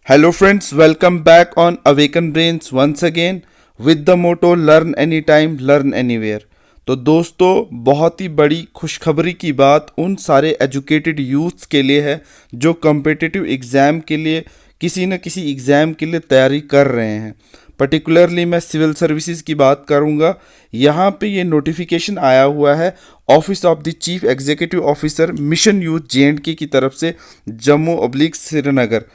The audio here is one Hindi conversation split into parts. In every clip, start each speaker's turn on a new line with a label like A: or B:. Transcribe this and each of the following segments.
A: Hello friends, welcome back on Awaken Brains once again with the motto Learn Anytime, Learn Anywhere। तो दोस्तों बहुत ही बड़ी खुशखबरी की बात उन सारे एजुकेटेड यूथ्स के लिए है जो कम्पिटिटिव एग्ज़ाम के लिए किसी न किसी एग्ज़ाम के लिए तैयारी कर रहे हैं। पर्टिकुलरली मैं सिविल सर्विसेज की बात करूंगा। यहाँ पे ये नोटिफिकेशन आया हुआ है office of the chief executive officer mission youth J की तरफ से जम्मू/श्रीनगर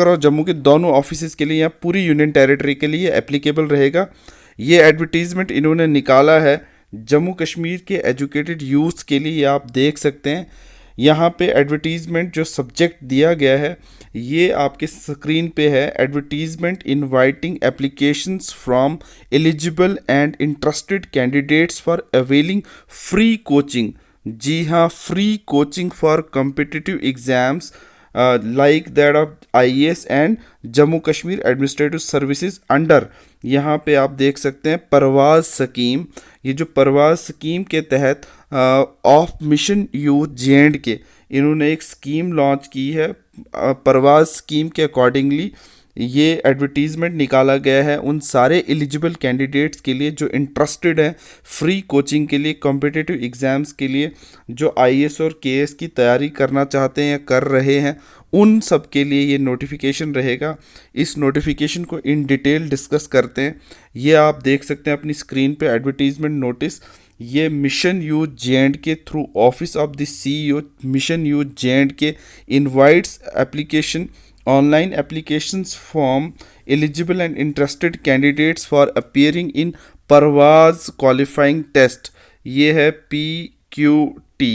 A: और जम्मू के दोनों ऑफिसेज के लिए या पूरी यूनियन टेरिटरी के लिए एप्लीकेबल रहेगा। ये एडवर्टीजमेंट इन्होंने निकाला है जम्मू कश्मीर के एजुकेटेड यूथ्स के लिए। आप देख सकते हैं यहाँ पे एडवर्टीजमेंट जो सब्जेक्ट दिया गया है ये आपके स्क्रीन पे है। Advertisement inviting applications from eligible and interested candidates for availing free coaching. जी हाँ, free coaching for competitive exams like that of IAS and Jammu Kashmir administrative services under. यहाँ पे आप देख सकते हैं परवाज स्कीम। ये जो परवाज स्कीम के तहत ऑफ मिशन यूथ जे इन्होंने एक स्कीम लॉन्च की है। परवाज स्कीम के अकॉर्डिंगली ये एडवर्टीज़मेंट निकाला गया है उन सारे एलिजिबल कैंडिडेट्स के लिए जो इंटरेस्टेड हैं फ्री कोचिंग के लिए कॉम्पिटिटिव एग्ज़ाम्स के लिए, जो IAS और KS की तैयारी करना चाहते हैं या कर रहे हैं, उन सब के लिए ये नोटिफिकेशन रहेगा। इस नोटिफिकेशन को इन डिटेल डिस्कस करते हैं। ये आप देख सकते हैं अपनी स्क्रीन पे एडवर्टीज़मेंट नोटिस। ये mission youth J through office of the CEO mission youth J invites application online applications from eligible and interested candidates for appearing in Parwaz qualifying test. ये है PQT।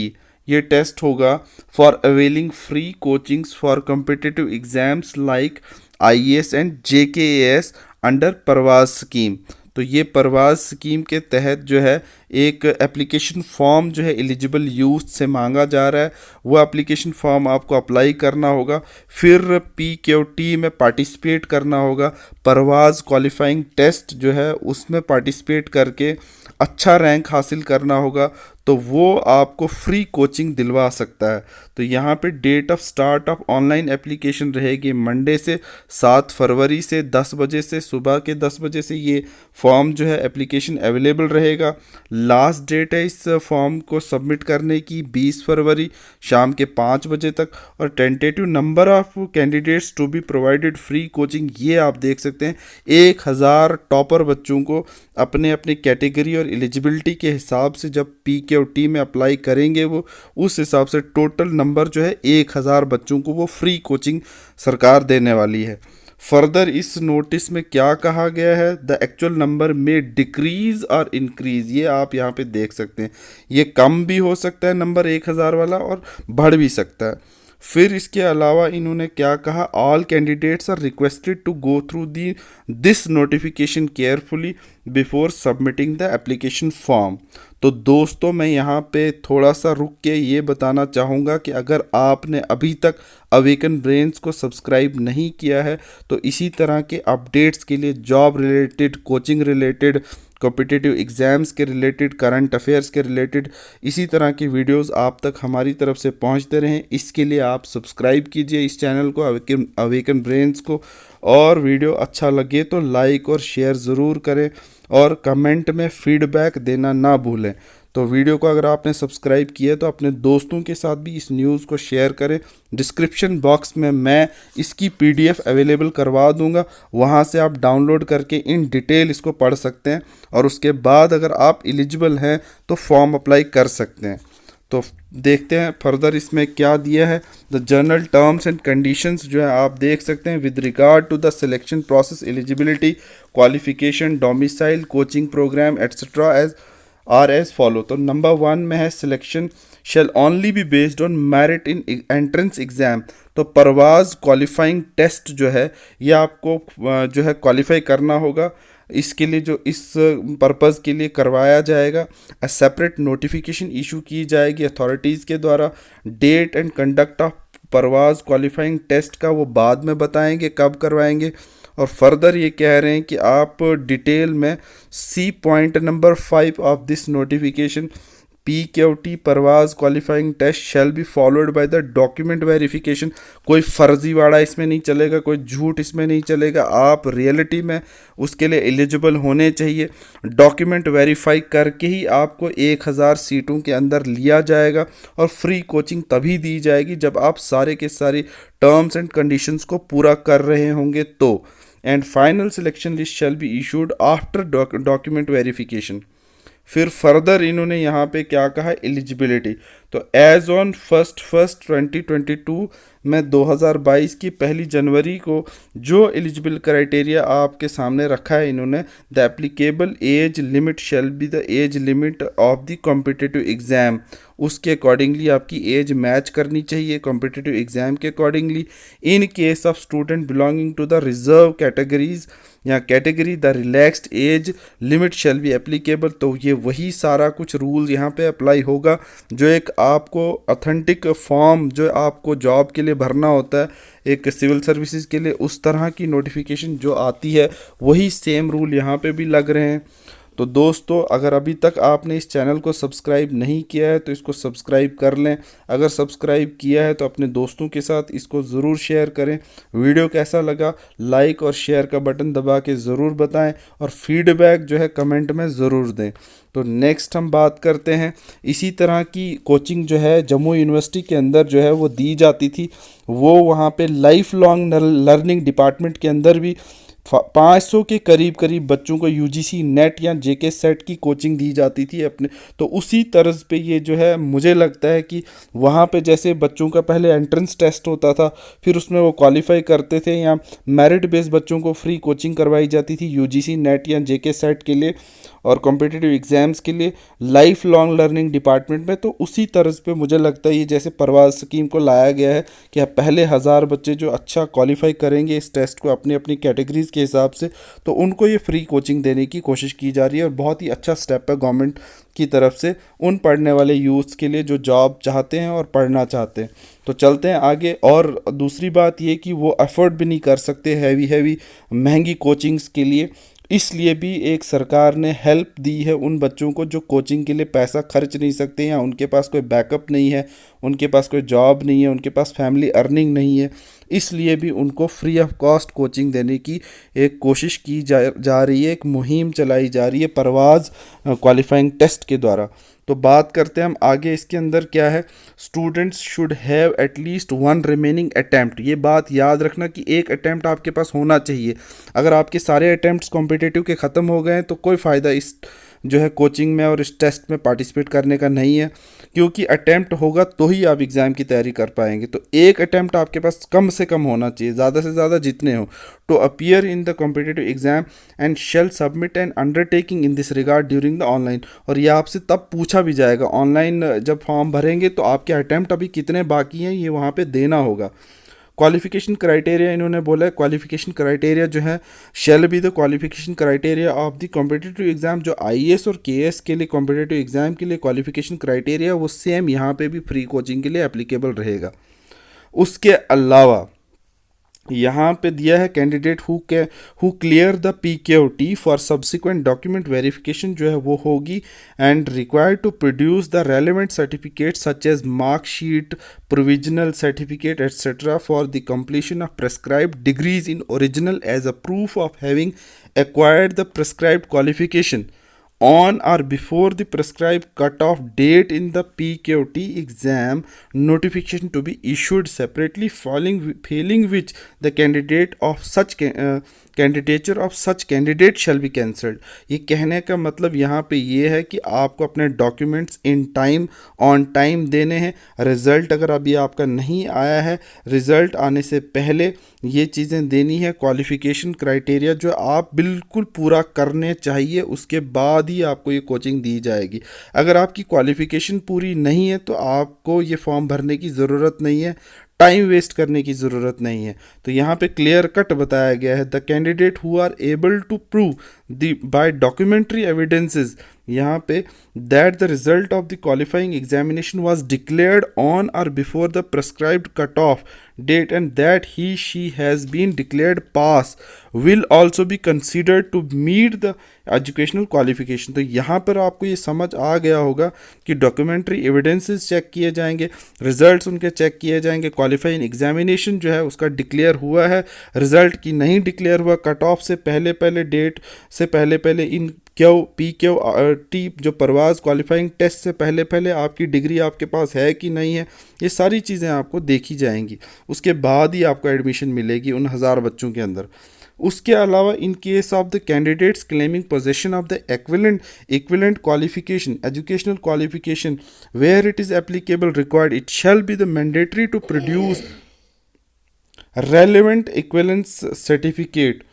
A: ये टेस्ट होगा for availing free coachings for competitive exams like IAS and JKAS under Parwaz scheme. तो ये परवाज स्कीम के तहत जो है एक एप्लीकेशन फॉर्म जो है एलिजिबल यूथ से मांगा जा रहा है। वो एप्लीकेशन फॉर्म आपको अप्लाई करना होगा, फिर PQT में पार्टिसिपेट करना होगा। परवाज क्वालिफाइंग टेस्ट जो है उसमें पार्टिसिपेट करके अच्छा रैंक हासिल करना होगा, तो वो आपको फ्री कोचिंग दिलवा सकता है। तो यहाँ पे date of start of online application रहेगी मंडे से 7 फरवरी से 10 बजे से, सुबह के 10 बजे से ये फॉर्म जो है एप्लीकेशन अवेलेबल रहेगा। लास्ट डेट है इस फॉर्म को सबमिट करने की 20 फरवरी शाम के 5 बजे तक। और tentative number of candidates to be provided free coaching, ये आप देख सकते हैं 1000 टॉपर बच्चों को अपने अपने कैटेगरी और एलिजिबिलिटी के हिसाब से जब PQT में अप्लाई करेंगे वो उस हिसाब से टोटल नंबर जो है 1000 बच्चों को वो फ्री कोचिंग सरकार देने वाली है। फर्दर इस नोटिस में क्या कहा गया है, द एक्चुअल नंबर में डिक्रीज और इंक्रीज, ये आप यहाँ पे देख सकते हैं। ये कम भी हो सकता है नंबर 1000 वाला और बढ़ भी सकता है। फिर इसके अलावा इन्होंने क्या कहा, all candidates are requested to go through this notification carefully before submitting the application form. तो दोस्तों मैं यहाँ पे थोड़ा सा रुक के ये बताना चाहूँगा कि अगर आपने अभी तक अवेकन ब्रेन्स को सब्सक्राइब नहीं किया है तो इसी तरह के अपडेट्स के लिए, job related, coaching related, competitive exams के रिलेटेड, करंट अफेयर्स के रिलेटेड, इसी तरह की वीडियोस आप तक हमारी तरफ से पहुंचते रहें, इसके लिए आप सब्सक्राइब कीजिए इस चैनल को, अवेकन ब्रेन्स को। और वीडियो अच्छा लगे तो लाइक और शेयर ज़रूर करें और कमेंट में फीडबैक देना ना भूलें। तो वीडियो को अगर आपने सब्सक्राइब किया है तो अपने दोस्तों के साथ भी इस न्यूज़ को शेयर करें। डिस्क्रिप्शन बॉक्स में मैं इसकी PDF अवेलेबल करवा दूंगा, वहां से आप डाउनलोड करके इन डिटेल इसको पढ़ सकते हैं और उसके बाद अगर आप एलिजिबल हैं तो फॉर्म अप्लाई कर सकते हैं। तो देखते हैं फर्दर इसमें क्या दिया है। The general terms and conditions जो है आप देख सकते हैं with regard to the selection process, eligibility, qualification, domicile, coaching programme etcetera as follow. तो नंबर 1 में है selection shall only be based on merit in entrance exam. तो परवाज क्वालिफाइंग टेस्ट जो है ये आपको जो है क्वालिफाई करना होगा। इसके लिए जो इस पर्पज़ के लिए करवाया जाएगा, सेपरेट नोटिफिकेशन इशू की जाएगी अथॉरिटीज़ के द्वारा। Date and conduct of Parwaz qualifying test का वो बाद में बताएंगे कब करवाएंगे। और फर्दर ये कह रहे हैं कि आप डिटेल में see point number 5 of this notification PQT परवाज qualifying test shall be followed by the document verification. कोई फर्जीवाड़ा इसमें नहीं चलेगा, कोई झूठ इसमें नहीं चलेगा, आप रियलिटी में उसके लिए एलिजिबल होने चाहिए। डॉक्यूमेंट वेरीफाई करके ही आपको 1000 सीटों के अंदर लिया जाएगा और फ्री कोचिंग तभी दी जाएगी जब आप सारे के सारे टर्म्स एंड कंडीशंस को पूरा कर रहे होंगे तो। And final selection list shell be issued after document verification. फिर फर्दर इन्होंने यहाँ पे क्या कहा, एलिजिबिलिटी। तो एज ऑन 1 2022 में 2022 की 1 जनवरी को जो एलिजिबल क्राइटेरिया आपके सामने रखा है इन्होंने, the applicable age limit shall be the age limit of the competitive exam. उसके अकॉर्डिंगली आपकी एज मैच करनी चाहिए कॉम्पिटिटिव एग्ज़ाम के accordingly. In case of student belonging to the reserve categories या category the relaxed age limit shall be applicable. तो ये वही सारा कुछ रूल यहाँ पे अप्लाई होगा जो एक आपको ऑथेंटिक फॉर्म जो आपको जॉब के लिए भरना होता है एक सिविल सर्विसेज के लिए, उस तरह की नोटिफिकेशन जो आती है वही सेम रूल यहाँ पे भी लग रहे हैं। तो दोस्तों अगर अभी तक आपने इस चैनल को सब्सक्राइब नहीं किया है तो इसको सब्सक्राइब कर लें। अगर सब्सक्राइब किया है तो अपने दोस्तों के साथ इसको ज़रूर शेयर करें। वीडियो कैसा लगा लाइक और शेयर का बटन दबा के ज़रूर बताएं और फीडबैक जो है कमेंट में ज़रूर दें। तो नेक्स्ट हम बात करते हैं इसी तरह की कोचिंग जो है जम्मू यूनिवर्सिटी के अंदर जो है वो दी जाती थी, वो वहाँ पे लाइफ लॉन्ग लर्निंग डिपार्टमेंट के अंदर भी 500 के करीब बच्चों को यूजीसी नेट या जेके सेट की कोचिंग दी जाती थी अपने। तो उसी तर्ज पे ये जो है मुझे लगता है कि वहाँ पे जैसे बच्चों का पहले एंट्रेंस टेस्ट होता था फिर उसमें वो क्वालिफाई करते थे या मेरिट बेस्ड बच्चों को फ्री कोचिंग करवाई जाती थी यूजीसी नेट या जेके सेट के लिए और कॉम्पिटिटिव एग्ज़ाम्स के लिए लाइफ लॉन्ग लर्निंग डिपार्टमेंट में। तो उसी तर्ज पे मुझे लगता है ये जैसे परवाज स्कीम को लाया गया है कि आप पहले 1000 बच्चे जो अच्छा क्वालिफाई करेंगे इस टेस्ट को अपनी अपनी कैटेगरीज के हिसाब से तो उनको ये फ्री कोचिंग देने की कोशिश की जा रही है और बहुत ही अच्छा स्टेप है गवर्नमेंट की तरफ से उन पढ़ने वाले यूथ्स के लिए जो जॉब चाहते हैं और पढ़ना चाहते हैं। तो चलते हैं आगे। और दूसरी बात ये कि वो अफोर्ड भी नहीं कर सकते हैवी महंगी कोचिंग्स के लिए, इसलिए भी एक सरकार ने हेल्प दी है उन बच्चों को जो कोचिंग के लिए पैसा खर्च नहीं सकते या उनके पास कोई बैकअप नहीं है, उनके पास कोई जॉब नहीं है, उनके पास फैमिली अर्निंग नहीं है, इसलिए भी उनको फ्री ऑफ कॉस्ट कोचिंग देने की एक कोशिश की जा रही है, एक मुहिम चलाई जा रही है परवाज क्वालिफाइंग टेस्ट के द्वारा। तो बात करते हैं हम आगे इसके अंदर क्या है, students should have at least 1 remaining attempt. ये बात याद रखना कि एक अटैम्प्ट आपके पास होना चाहिए। अगर आपके सारे अटैम्प्ट्स कॉम्पिटिटिव के ख़त्म हो गए हैं तो कोई फ़ायदा इस जो है कोचिंग में और इस टेस्ट में पार्टिसिपेट करने का नहीं है, क्योंकि अटैम्प्ट होगा तो ही आप एग्ज़ाम की तैयारी कर पाएंगे। तो एक अटैम्प्ट आपके पास कम से कम होना चाहिए, ज़्यादा से ज़्यादा जितने हो, to appear in the competitive exam and shall submit an undertaking in this regard during the online. और ये आपसे तब पूछा भी जाएगा ऑनलाइन जब फॉर्म भरेंगे तो आपके अटैम्प्ट अभी कितने बाकी हैं ये वहाँ पे देना होगा। क्वालिफिकेशन क्राइटेरिया इन्होंने बोला है, क्वालिफिकेशन क्राइटेरिया जो है shall be the qualification criteria of the competitive exam. जो आईएएस और केएस के लिए कॉम्पिटिटिव एग्जाम के लिए क्वालिफिकेशन क्राइटेरिया वो सेम यहाँ पे भी फ्री कोचिंग के लिए एप्लीकेबल रहेगा। उसके अलावा यहाँ पे दिया है candidate who clear the PQT for subsequent document verification जो है वो होगी and required to produce the relevant certificate such as marksheet, provisional certificate etcetera for the completion of prescribed degrees in original as a proof of having acquired the prescribed qualification on or before the prescribed cut-off date in the PQT exam, notification to be issued separately, failing which the candidate of such candidature of such candidate shall be cancelled। ये कहने का मतलब यहाँ पे ये है कि आपको अपने documents in time on time देने हैं। रिज़ल्ट अगर अभी आपका नहीं आया है, रिज़ल्ट आने से पहले ये चीज़ें देनी है। क्वालिफ़िकेशन क्राइटेरिया जो आप बिल्कुल पूरा करने चाहिए, उसके बाद ही आपको ये कोचिंग दी जाएगी। अगर आपकी क्वालिफ़िकेशन पूरी नहीं है तो आपको ये फॉर्म भरने की ज़रूरत नहीं है, टाइम वेस्ट करने की ज़रूरत नहीं है। तो यहाँ पे क्लियर कट बताया गया है, the candidate who are able to prove the by documentary evidences यहाँ पे that the result of the qualifying examination was declared on और before the prescribed cut off date and that he she has been declared pass will also be considered to meet the educational qualification. तो यहाँ पर आपको ये समझ आ गया होगा कि डॉक्यूमेंट्री एविडेंसेस चेक किए जाएंगे, रिजल्ट्स उनके चेक किए जाएंगे, क्वालिफाइंग एग्जामिनेशन जो है उसका डिक्लेयर हुआ है, रिजल्ट की नहीं डिक्लेयर हुआ, कट ऑफ से पहले पहले, डेट से पहले पहले, इन PQT जो परवाज़ क्वालिफाइंग टेस्ट से पहले पहले आपकी डिग्री आपके पास है कि नहीं है, ये सारी चीज़ें आपको देखी जाएंगी। उसके बाद ही आपको एडमिशन मिलेगी उन 1000 बच्चों के अंदर। उसके अलावा in case of the candidates claiming possession of the equivalent qualification educational qualification where it is applicable required it shall be the mandatory to produce relevant equivalence certificate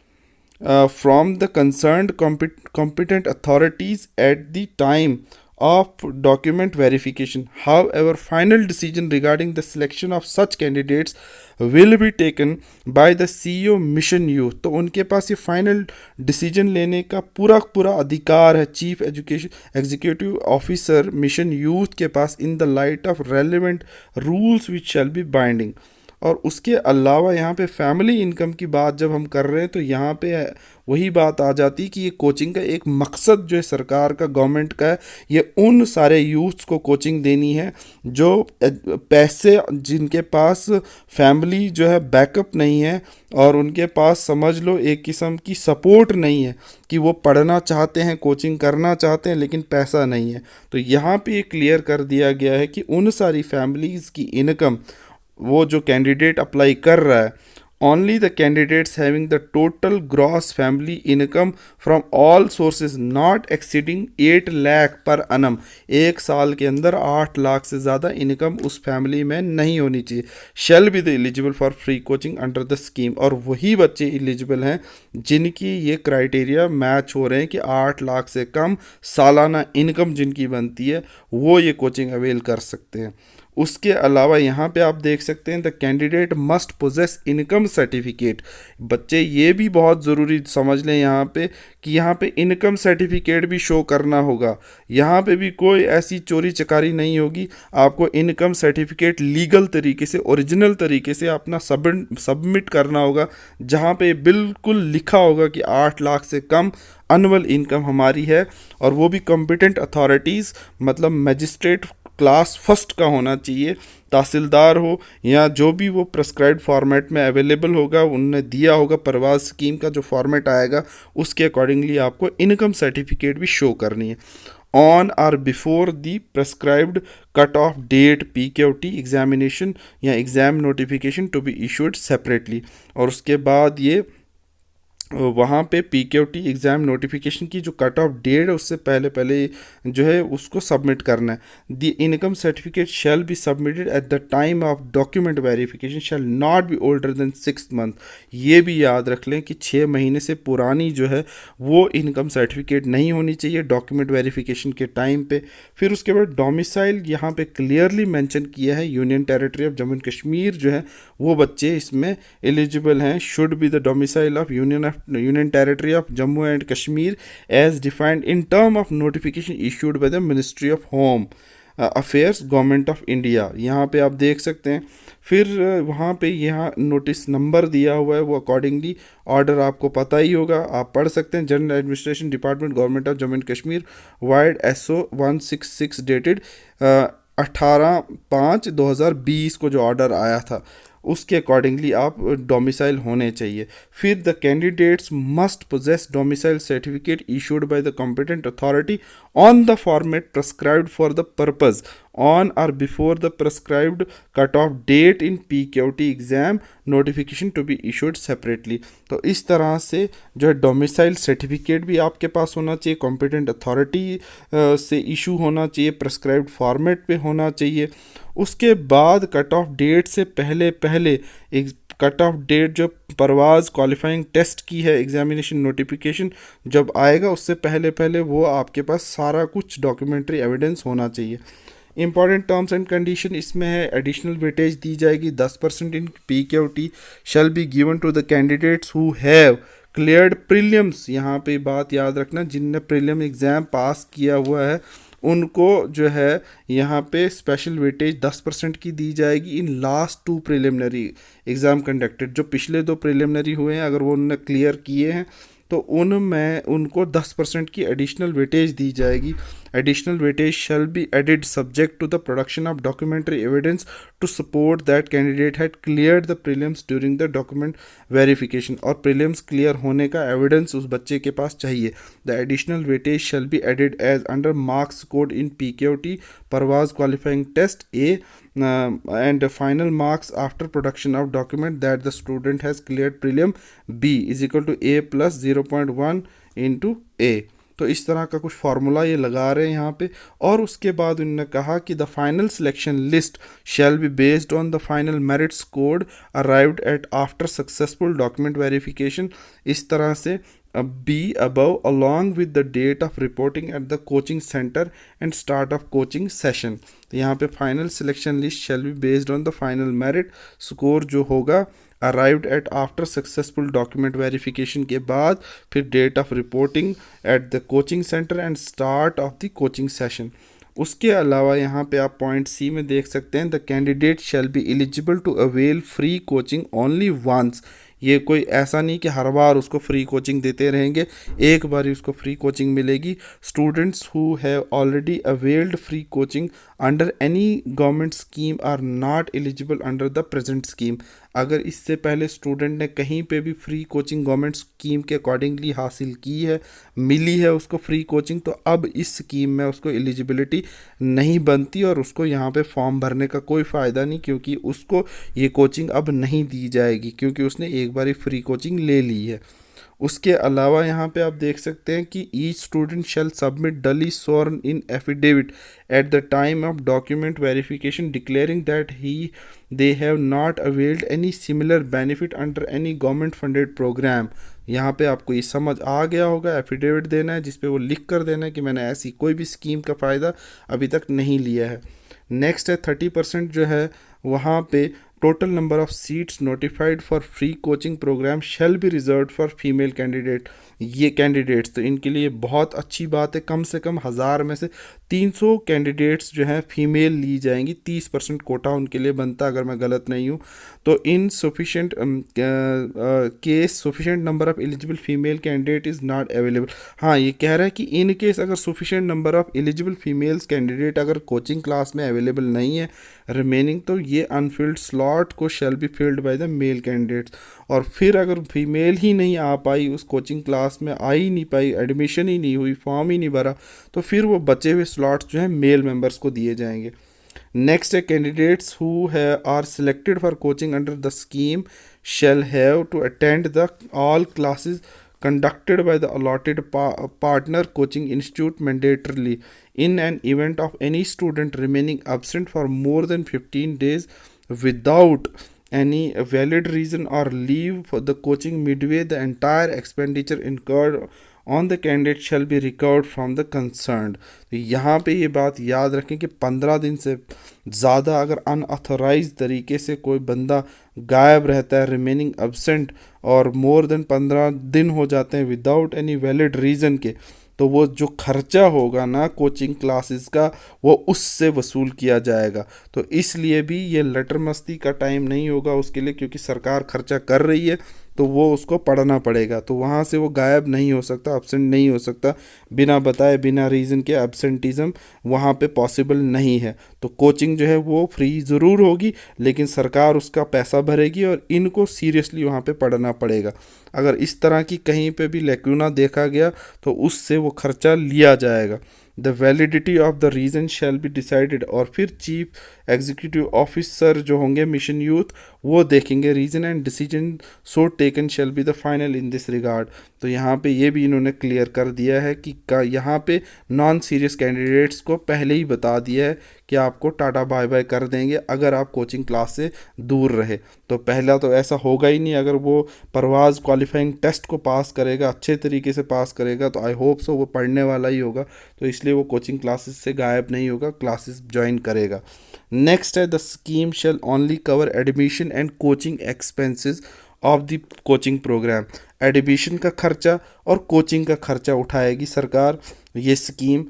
A: from the concerned competent authorities at the time of document verification. However, final decision regarding the selection of such candidates will be taken by the CEO mission youth. तो उनके पास ये फाइनल डिसीजन लेने का पूरा अधिकार है chief executive officer mission youth के पास, in the light of relevant rules which shall be binding. और उसके अलावा यहाँ पे फैमिली इनकम की बात जब हम कर रहे हैं तो यहाँ पे वही बात आ जाती है कि ये कोचिंग का एक मकसद जो है सरकार का, गवर्नमेंट का है, ये उन सारे यूथ्स को कोचिंग देनी है जो पैसे, जिनके पास फैमिली जो है बैकअप नहीं है और उनके पास समझ लो एक किस्म की सपोर्ट नहीं है कि वो पढ़ना चाहते हैं, कोचिंग करना चाहते हैं, लेकिन पैसा नहीं है। तो यहाँ पे ये क्लियर कर दिया गया है कि उन सारी फैमिलीज़ की इनकम, वो जो कैंडिडेट अप्लाई कर रहा है, only the candidates having the total gross family income from all sources not exceeding 8 lakh पर अनम, एक साल के अंदर 8 लाख से ज़्यादा इनकम उस फैमिली में नहीं होनी चाहिए, shall be the eligible for free coaching under the scheme. और वही बच्चे एलिजिबल हैं जिनकी ये क्राइटेरिया मैच हो रहे हैं कि 8 लाख से कम सालाना इनकम जिनकी बनती है वो ये कोचिंग अवेल कर सकते हैं। उसके अलावा यहाँ पे आप देख सकते हैं the candidate must possess income certificate. बच्चे ये भी बहुत ज़रूरी समझ लें यहाँ पे कि यहाँ पे इनकम सर्टिफिकेट भी शो करना होगा। यहाँ पे भी कोई ऐसी चोरी चकारी नहीं होगी, आपको इनकम सर्टिफिकेट लीगल तरीके से, ओरिजिनल तरीके से अपना सबमिट करना होगा, जहाँ पे बिल्कुल लिखा होगा कि 8 लाख से कम एनुअल इनकम हमारी है, और वो भी कॉम्पिटेंट अथॉरिटीज़ मतलब मजिस्ट्रेट क्लास फर्स्ट का होना चाहिए, तहसीलदार हो या जो भी वो प्रेस्क्राइब्ड फॉर्मेट में अवेलेबल होगा, उनने दिया होगा परवाज स्कीम का जो फॉर्मेट आएगा उसके अकॉर्डिंगली आपको इनकम सर्टिफिकेट भी शो करनी है। ऑन और before the prescribed cut off date PQT examination या exam notification to be issued separately. और उसके बाद ये वहाँ पे PQT एग्ज़ाम नोटिफिकेशन की जो कट ऑफ डेट है उससे पहले पहले जो है उसको सबमिट करना है। The income certificate shall be submitted at the time of document verification shall not be older than 6 month. ये भी याद रख लें कि 6 महीने से पुरानी जो है वो इनकम सर्टिफिकेट नहीं होनी चाहिए डॉक्यूमेंट वेरिफिकेशन के टाइम पे। फिर उसके बाद डोमिसाइल यहाँ पे क्लियरली मेंशन किया है, union territory of Jammu and Kashmir जो है वो बच्चे इसमें एलिजिबल हैं। Should be the domicile of union territory of Jammu and Kashmir as defined in term of notification issued by the ministry of home affairs government of India. यहाँ पे आप देख सकते हैं। फिर वहाँ पे यहाँ नोटिस नंबर दिया हुआ है, वो अकॉर्डिंगली ऑर्डर आपको पता ही होगा, आप पढ़ सकते हैं। General administration department government of Jammu and Kashmir wide SO 166 dated 18/5/2020 को जो ऑर्डर आया था उसके अकॉर्डिंगली आप डोमिसाइल होने चाहिए। फिर the candidates must possess domicile certificate issued by the competent authority on the format prescribed for the purpose on और before the prescribed cut off date in PQT exam notification to be issued separately. तो इस तरह से जो है डोमिसाइल सर्टिफिकेट भी आपके पास होना चाहिए, कॉम्पिटेंट अथॉरिटी से इशू होना चाहिए, प्रेस्क्राइब्ड फॉर्मेट पे होना चाहिए। उसके बाद कट ऑफ डेट से पहले पहले एक कट ऑफ डेट जो परवाज़ क्वालिफाइंग टेस्ट की है, एग्जामिनेशन नोटिफिकेशन जब आएगा उससे पहले पहले वो आपके पास सारा कुछ डॉक्यूमेंट्री एविडेंस होना चाहिए। इंपॉर्टेंट टर्म्स एंड कंडीशन इसमें है, एडिशनल वेटेज दी जाएगी 10% in PQT shall be given to the candidates who have cleared prelims, यहाँ पे बात याद रखना, जिनने प्रीलिम एग्ज़ाम पास किया हुआ है उनको जो है यहाँ पे स्पेशल वेटेज 10% की दी जाएगी in last 2 preliminary exam conducted. जो पिछले 2 प्रिलिमिनरी हुए हैं अगर वो उन्होंने क्लियर किए हैं तो उनमें उनको 10% की एडिशनल वेटेज दी जाएगी। Additional weightage shall be added subject to the production of documentary evidence to support that candidate had cleared the prelims during the document verification. और प्रीलिम्स क्लियर होने का एविडेंस उस बच्चे के पास चाहिए। The additional weightage shall be added as under marks code in PQT परवाज qualifying test A and final marks after production of document that the student has cleared prelim B is equal to A plus 0.1 into A। तो इस तरह का कुछ फार्मूला ये लगा रहे हैं यहाँ पे। और उसके बाद उन्होंने कहा कि the final selection list shall be based on the final merit scored arrived at after successful document verification. इस तरह से B above along with the date of reporting at the coaching center and start of coaching session। तो यहाँ पे final selection list shall be based on the final merit score जो होगा arrived at after successful document verification के बाद फिर date of reporting at the coaching center and start of the coaching session। उसके अलावा यहाँ पे आप पॉइंट C में देख सकते हैं the candidate shall be eligible to avail free coaching only once. ये कोई ऐसा नहीं कि हर बार उसको फ्री कोचिंग देते रहेंगे, एक बार ही उसको फ्री कोचिंग मिलेगी। Students who have already availed free coaching under any government scheme are not eligible under the present scheme. अगर इससे पहले स्टूडेंट ने कहीं पे भी फ्री कोचिंग गवर्नमेंट स्कीम के अकॉर्डिंगली हासिल की है, मिली है उसको फ्री कोचिंग, तो अब इस स्कीम में उसको एलिजिबिलिटी नहीं बनती और उसको यहाँ पे फॉर्म भरने का कोई फ़ायदा नहीं, क्योंकि उसको ये कोचिंग अब नहीं दी जाएगी क्योंकि उसने एक बार ही फ्री कोचिंग ले ली है। उसके अलावा यहाँ पे आप देख सकते हैं कि each student shall submit duly sworn in affidavit at the time of document verification declaring that he they have not availed any similar benefit under any government funded programme. यहाँ पे आपको ये समझ आ गया होगा, एफिडेविट देना है जिसपे वो लिख कर देना है कि मैंने ऐसी कोई भी स्कीम का फ़ायदा अभी तक नहीं लिया है। नेक्स्ट है 30% जो है वहाँ पे total number of seats notified for free coaching programme shall be reserved for female candidate. ये कैंडिडेट्स तो इनके लिए बहुत अच्छी बात है, कम से कम 1000 में से 300 कैंडिडेट्स जो हैं फीमेल ली जाएंगी, 30% कोटा उनके लिए बनता अगर मैं गलत नहीं हूँ। तो in sufficient case sufficient number of eligible female candidate is not available. हाँ, ये कह रहा है कि इन केस अगर sufficient number of eligible females candidate अगर कोचिंग क्लास में अवेलेबल नहीं है रिमेनिंग, तो ये अनफिल्ड स्लॉट को shall be filled by the male candidates. और फिर अगर फीमेल ही नहीं आ पाई, उस कोचिंग क्लास में आ ही नहीं पाई, एडमिशन ही नहीं हुई, फॉर्म ही नहीं भरा, तो फिर वो बचे हुए स्लॉट्स जो हैं मेल मेंबर्स को दिए जाएंगे। नेक्स्ट है candidates who are selected for coaching under the scheme shall have to attend the all classes conducted by the allotted partner coaching institute mandatorily in an event of any student remaining absent for more than 15 days without any valid reason or leave for the coaching midway, the entire expenditure incurred on the candidate shall be recovered from the concerned। तो यहाँ पे ये बात याद रखें कि 15 दिन से ज़्यादा अगर अनऑथराइज तरीके से कोई बंदा गायब रहता है, रिमेनिंग एब्सेंट, और मोर देन 15 दिन हो जाते हैं विदाउट एनी वैलिड रीज़न के, तो वो जो खर्चा होगा ना कोचिंग क्लासेस का वो उससे वसूल किया जाएगा। तो इसलिए भी ये लटर मस्ती का टाइम नहीं होगा उसके लिए, क्योंकि सरकार खर्चा कर रही है तो वो उसको पढ़ना पड़ेगा। तो वहाँ से वो गायब नहीं हो सकता, एब्सेंट नहीं हो सकता, बिना बताए बिना रीज़न के एब्सेंटिज़म वहाँ पे पॉसिबल नहीं है। तो कोचिंग जो है वो फ्री ज़रूर होगी लेकिन सरकार उसका पैसा भरेगी और इनको सीरियसली वहाँ पे पढ़ना पड़ेगा। अगर इस तरह की कहीं पे भी लैक्यूना देखा गया तो उससे वो खर्चा लिया जाएगा। The validity of the reason shall be decided, और फिर चीफ एग्जीक्यूटिव ऑफिसर जो होंगे मिशन यूथ वो देखेंगे reason and decision so taken shell be the final in this regard. तो यहाँ पे ये भी इन्होंने क्लियर कर दिया है कि यहाँ पे नॉन सीरियस कैंडिडेट्स को पहले ही बता दिया है कि आपको टाटा बाय बाय कर देंगे अगर आप कोचिंग क्लास से दूर रहे। तो पहला तो ऐसा होगा ही नहीं, अगर वो परवाज़ क्वालिफाइंग टेस्ट को पास करेगा, अच्छे तरीके से पास करेगा, तो आई होप सो वो पढ़ने वाला ही होगा, तो इसलिए वो कोचिंग क्लासेस से गायब नहीं होगा, क्लासेस ज्वाइन करेगा। नेक्स्ट है the scheme shall only cover admission and coaching expenses of the coaching programme. Admission का खर्चा और कोचिंग का खर्चा उठाएगी सरकार ये scheme.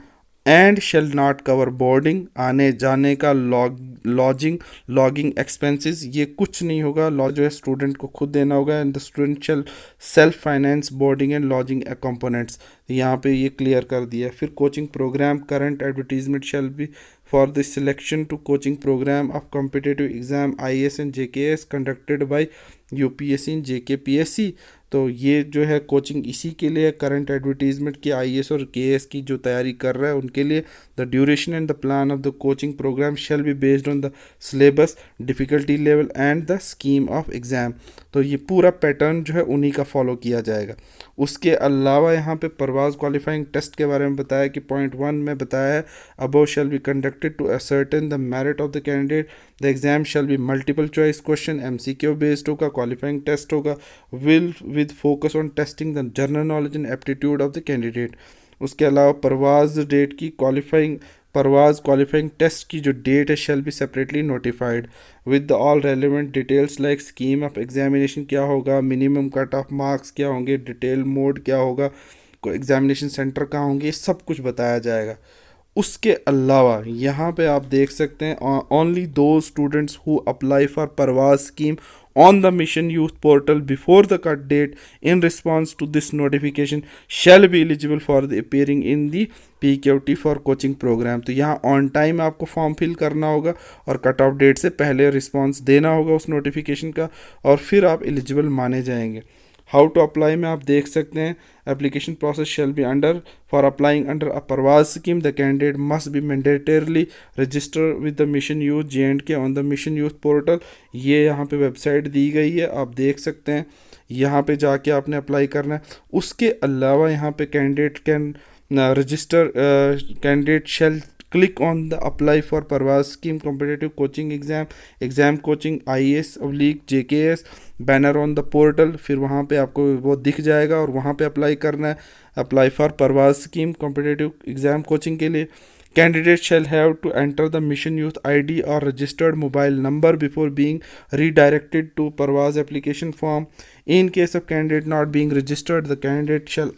A: And shall not cover boarding, आने जाने का लॉजिंग लॉगिंग एक्सपेंसेस, ये कुछ नहीं होगा। लॉ जो है स्टूडेंट को खुद देना होगा। And the student shall self finance boarding and lodging components, यहाँ पे ये क्लियर कर दिया। फिर coaching programme current advertisement shall be for the selection to coaching programme of competitive exam IAS and JKS conducted by UPSC and JKPSC। तो ये जो है कोचिंग इसी के लिए करंट एडवर्टीजमेंट की IAS और KS की जो तैयारी कर रहा है उनके लिए। The duration and the plan of the coaching programme shall be based on the syllabus, difficulty level and the scheme of exam. तो ये पूरा पैटर्न जो है उन्हीं का फॉलो किया जाएगा। उसके अलावा यहाँ पे परवाज़ क्वालिफाइंग टेस्ट के बारे में बताया कि पॉइंट 1 में बताया है above shall be conducted to ascertain the merit of the candidate. The exam shall be multiple choice question, MCQ based होगा, क्वालिफाइंग टेस्ट होगा, will with focus on testing the general knowledge and aptitude of the candidate. उसके अलावा परवाज़ डेट की परवाज़ क्वालिफाइंग टेस्ट की जो डेट है shall be separately notified with the all relevant details like scheme of examination क्या होगा, मिनिमम कट ऑफ मार्क्स क्या होंगे, डिटेल मोड क्या होगा, एग्जामिनेशन सेंटर कहाँ होंगे, ये सब कुछ बताया जाएगा। उसके अलावा यहाँ पे आप देख सकते हैं only those students who apply for Parvaaz scheme on the mission youth portal before the cut date in response to this notification shall be eligible for the appearing in the PQT for coaching program। तो यहाँ ऑन टाइम आपको फॉर्म फिल करना होगा और कट ऑफ डेट से पहले रिस्पांस देना होगा उस नोटिफिकेशन का, और फिर आप एलिजिबल माने जाएंगे। हाउ टू अप्लाई में आप देख सकते हैं application process shall be under for applying under a Parvaaz scheme the candidate must be mandatorily register with the mission youth JNK on the mission youth portal. ये यहाँ पे वेबसाइट दी गई है, आप देख सकते हैं, यहाँ पे जाके आपने अप्लाई करना है। उसके अलावा यहाँ पे candidate can register candidate shell click on the apply for Parvaz scheme competitive coaching exam coaching IAS/JKS banner on the portal. फिर वहाँ पे आपको वो दिख जाएगा और वहाँ पे अप्लाई करना है। Apply for Parvaaz scheme competitive exam coaching के लिए candidate shall have to enter the mission youth ID और registered mobile number before being redirected to Parvaaz application form. In case of candidate not being registered the candidate shall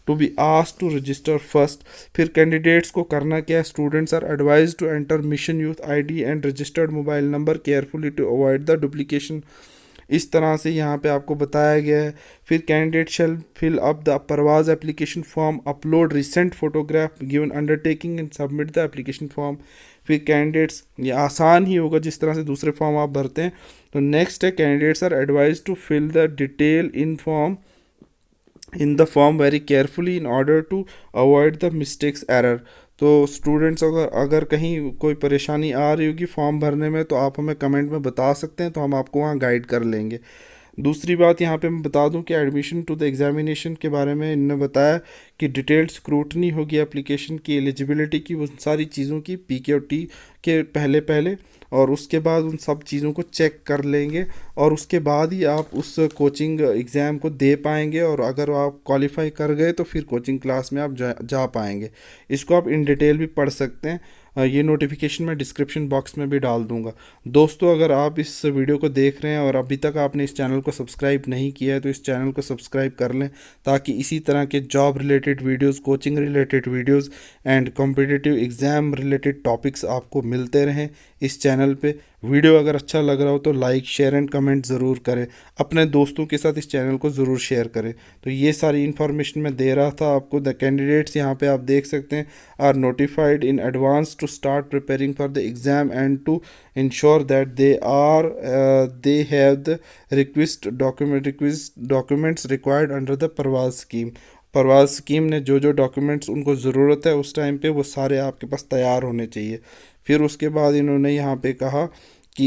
A: to be asked to register first. फिर कैंडिडेट्स को करना क्या है, students are advise to enter mission youth ID and registered mobile number carefully to avoid the duplication. इस तरह से यहाँ पे आपको बताया गया है। फिर candidate shall fill up the Parvaaz application form, upload recent photograph given undertaking and submit the application form. फिर कैंडिडेट्स, ये आसान ही होगा जिस तरह से दूसरे फॉर्म आप भरते हैं। तो नेक्स्ट है candidates are advise to fill the detail in the form very carefully in order to avoid the mistakes error. तो स्टूडेंट्स अगर कहीं कोई परेशानी आ रही होगी फॉर्म भरने में तो आप हमें कमेंट में बता सकते हैं, तो हम आपको वहाँ गाइड कर लेंगे। दूसरी बात यहाँ पे मैं बता दूं कि एडमिशन टू द एग्जामिनेशन के बारे में इन्होंने बताया कि डिटेल्ड स्क्रूटनी होगी एप्लीकेशन की, एलिजिबिलिटी की, उन सारी चीज़ों की PQT के पहले और उसके बाद उन सब चीज़ों को चेक कर लेंगे और उसके बाद ही आप उस कोचिंग एग्ज़ाम को दे पाएंगे। और अगर आप क्वालिफाई कर गए तो फिर कोचिंग क्लास में आप जा पाएंगे। इसको आप इन डिटेल भी पढ़ सकते हैं। ये नोटिफिकेशन मैं डिस्क्रिप्शन बॉक्स में भी डाल दूंगा। दोस्तों, अगर आप इस वीडियो को देख रहे हैं और अभी तक आपने इस चैनल को सब्सक्राइब नहीं किया है तो इस चैनल को सब्सक्राइब कर लें, ताकि इसी तरह के job related videos, coaching related videos and competitive exam related topics आपको मिलते रहें इस चैनल पे। वीडियो अगर अच्छा लग रहा हो तो लाइक, शेयर एंड कमेंट ज़रूर करें। अपने दोस्तों के साथ इस चैनल को ज़रूर शेयर करें। तो ये सारी इन्फॉर्मेशन मैं दे रहा था आपको। द कैंडिडेट्स यहाँ पे आप देख सकते हैं are notified in advance to start preparing for the exam and to ensure that they have the request documents required under the Parvaaz scheme. Parvaaz scheme ने जो जो डॉक्यूमेंट्स उनको ज़रूरत है उस टाइम पे वो सारे आपके पास तैयार होने चाहिए। फिर उसके बाद इन्होंने यहाँ पे कहा कि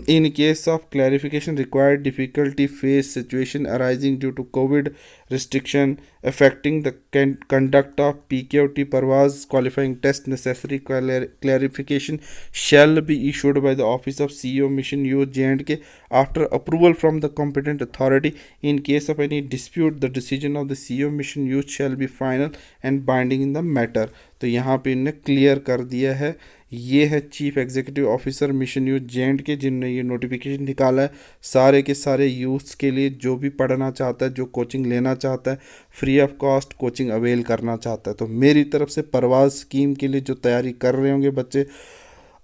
A: in case of clarification required difficulty face situation arising due to Covid restriction affecting the conduct of PQT परवाज qualifying test necessary clarification shall be issued by the office of CEO mission youth JNK after approval from the competent authority. In case of any dispute the decision of the CEO mission youth shall be final and binding in the matter. तो यहाँ पे इन्हें क्लियर कर दिया है। ये है chief executive officer mission youth J K, जिनने ये नोटिफिकेशन निकाला है सारे के सारे यूथ्स के लिए, जो भी पढ़ना चाहता है, जो कोचिंग लेना चाहता है, free of cost coaching avail करना चाहता है। तो मेरी तरफ से परवाज़ स्कीम के लिए जो तैयारी कर रहे होंगे बच्चे,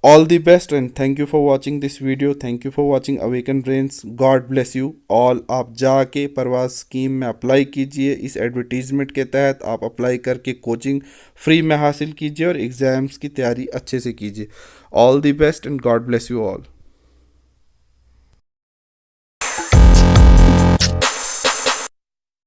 A: all the best and thank you for watching this video, thank you for watching awaken brains, God bless you all. आप जाके परवाज़ स्कीम में अप्लाई कीजिए, इस एडवर्टीज़मेंट के तहत आप अप्लाई करके कोचिंग फ्री में हासिल कीजिए और एग्ज़ाम्स की तैयारी अच्छे से कीजिए। All the best and God bless you all.